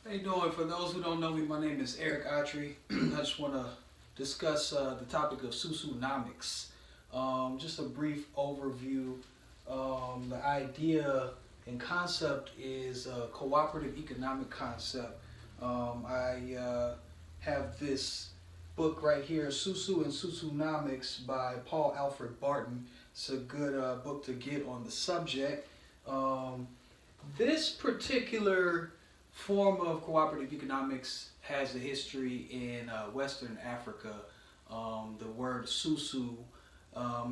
How you doing? For those who don't know me, my name is Erick Otchere. I just want to discuss the topic of Susunomics. Just a brief overview. The idea and concept is a cooperative economic concept. I have this book right here, Susu and Susunomics by Paul Alfred Barton. It's a good book to get on the subject. This particular form of cooperative economics has a history in Western Africa. The word Susu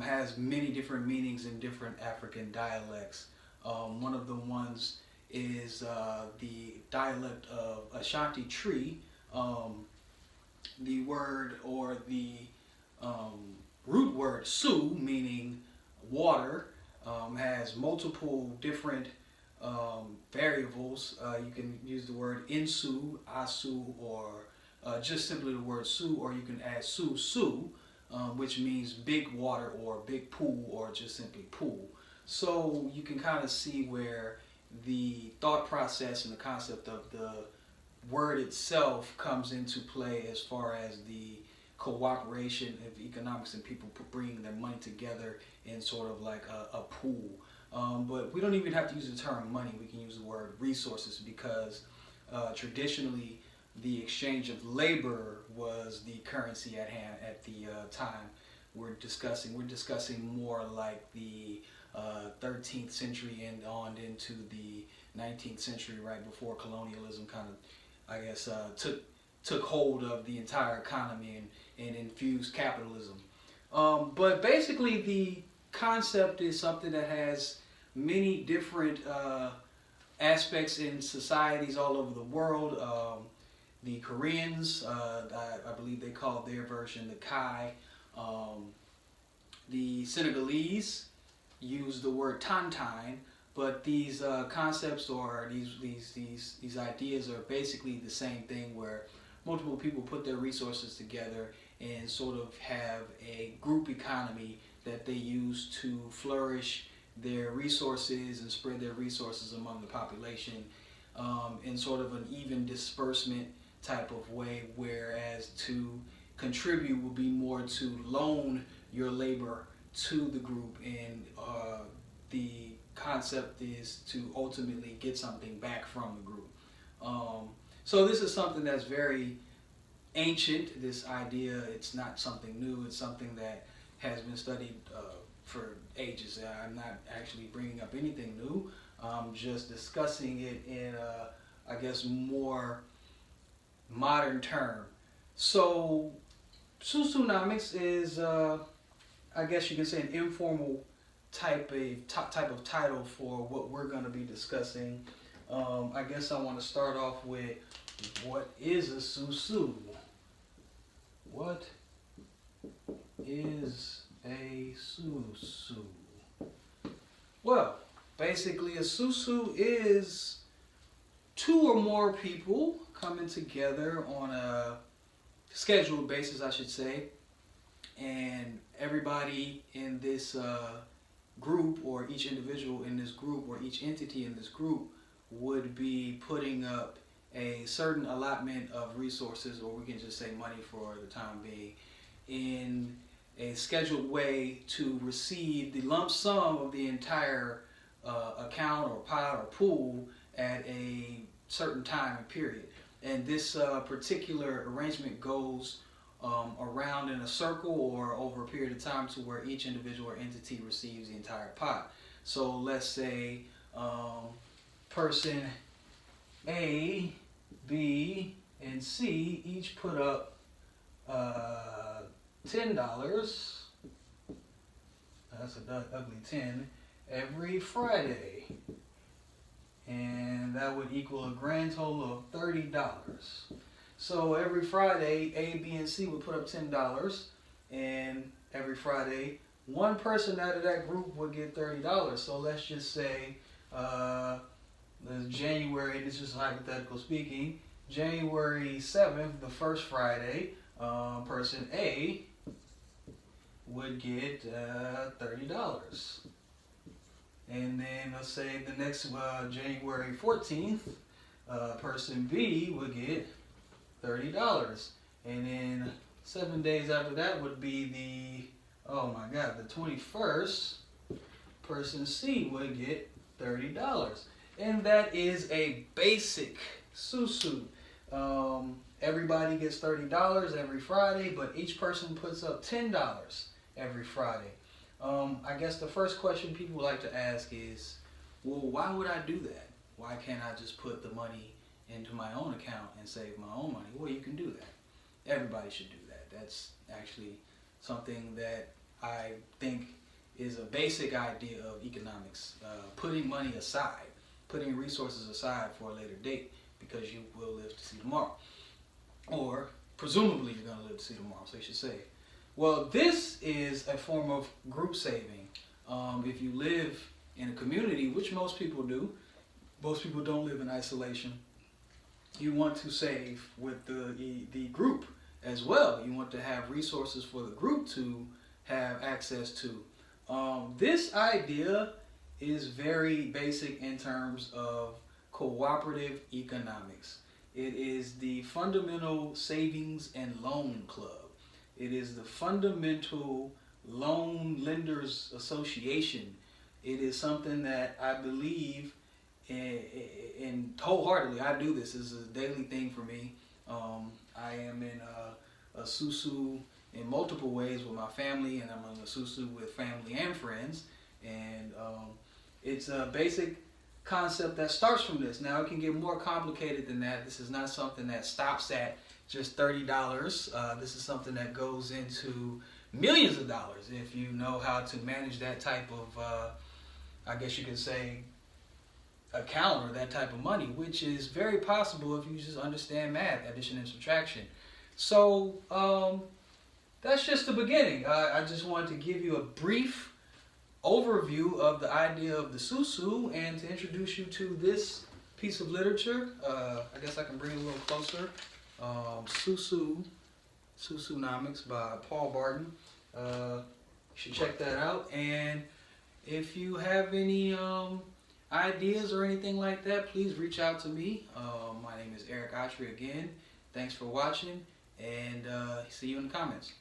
has many different meanings in different African dialects. One of the ones is the dialect of Ashanti Tree. The word or the root word Su, meaning water, has multiple different variables. You can use the word insu, asu, or just simply the word su, or you can add Susu, which means big water or big pool or just simply pool. So you can kind of see where the thought process and the concept of the word itself comes into play as far as the cooperation of economics and people bringing their money together in sort of like a pool. But we don't even have to use the term money. We can use the word resources because traditionally the exchange of labor was the currency at hand at the time we're discussing. We're discussing more like the 13th century and on into the 19th century, right before colonialism kind of, I guess, took hold of the entire economy and infused capitalism. But basically the concept is something that has many different aspects in societies all over the world. The Koreans, I believe they call their version the Kai. The Senegalese use the word Tantan, but these concepts or these ideas are basically the same thing, where multiple people put their resources together and sort of have a group economy that they use to flourish their resources and spread their resources among the population in sort of an even disbursement type of way, whereas to contribute would be more to loan your labor to the group, and the concept is to ultimately get something back from the group. So this is something that's very ancient, this idea. It's not something new. It's something that has been studied for ages. I'm not actually bringing up anything new. I'm just discussing it in I guess, more modern term. So Susunomics is, I guess you can say, an informal type of title for what we're going to be discussing. I guess I want to start off with, what is a Susu? What is a Susu? Well, basically a Susu is two or more people coming together on a scheduled basis, I should say, and everybody in this group, or each individual in this group, or each entity in this group, would be putting up a certain allotment of resources, or we can just say money for the time being, in a scheduled way to receive the lump sum of the entire account or pot or pool at a certain time and period. And this particular arrangement goes around in a circle or over a period of time to where each individual or entity receives the entire pot. So let's say person A, B, and C each put up $10. That's an ugly 10 every Friday. And that would equal a grand total of $30. So every Friday, A, B, and C would put up $10, and every Friday, one person out of that group would get $30. So let's just say January, this is hypothetical speaking, January 7th, the first Friday, person A would get $30. And then let's say the next January 14th, Person B would get $30. And then 7 days after that would be the 21st. Person C would get $30. And that is a basic Susu. Everybody gets $30 every Friday, but each person puts up $10 every Friday. I guess the first question people like to ask is, well, why would I do that? Why can't I just put the money into my own account and save my own money? Well, you can do that. Everybody should do that. That's actually something that I think is a basic idea of economics. Putting money aside, putting resources aside for a later date because you will live to see tomorrow. Or presumably you're going to live to see tomorrow, so you should save. Well, this is a form of group saving. If you live in a community, which most people do, most people don't live in isolation, you want to save with the group as well. You want to have resources for the group to have access to. This idea is very basic in terms of cooperative economics. It is the fundamental savings and loan club. It is the fundamental loan lenders association. It is something that I believe in wholeheartedly. I do this. This is a daily thing for me. I am in a Susu in multiple ways with my family, and I'm in a Susu with family and friends. And it's a basic concept that starts from this. Now it can get more complicated than that. This is not something that stops at just $30. This is something that goes into millions of dollars if you know how to manage that type of, I guess you could say, account or that type of money, which is very possible if you just understand math, addition and subtraction. So that's just the beginning. I just wanted to give you a brief overview of the idea of the Susu and to introduce you to this piece of literature. I guess I can bring it a little closer. Susunomics by Paul Barton. You should check that out. And if you have any ideas or anything like that, please reach out to me. My name is Erick Otchere again. Thanks for watching, and see you in the comments.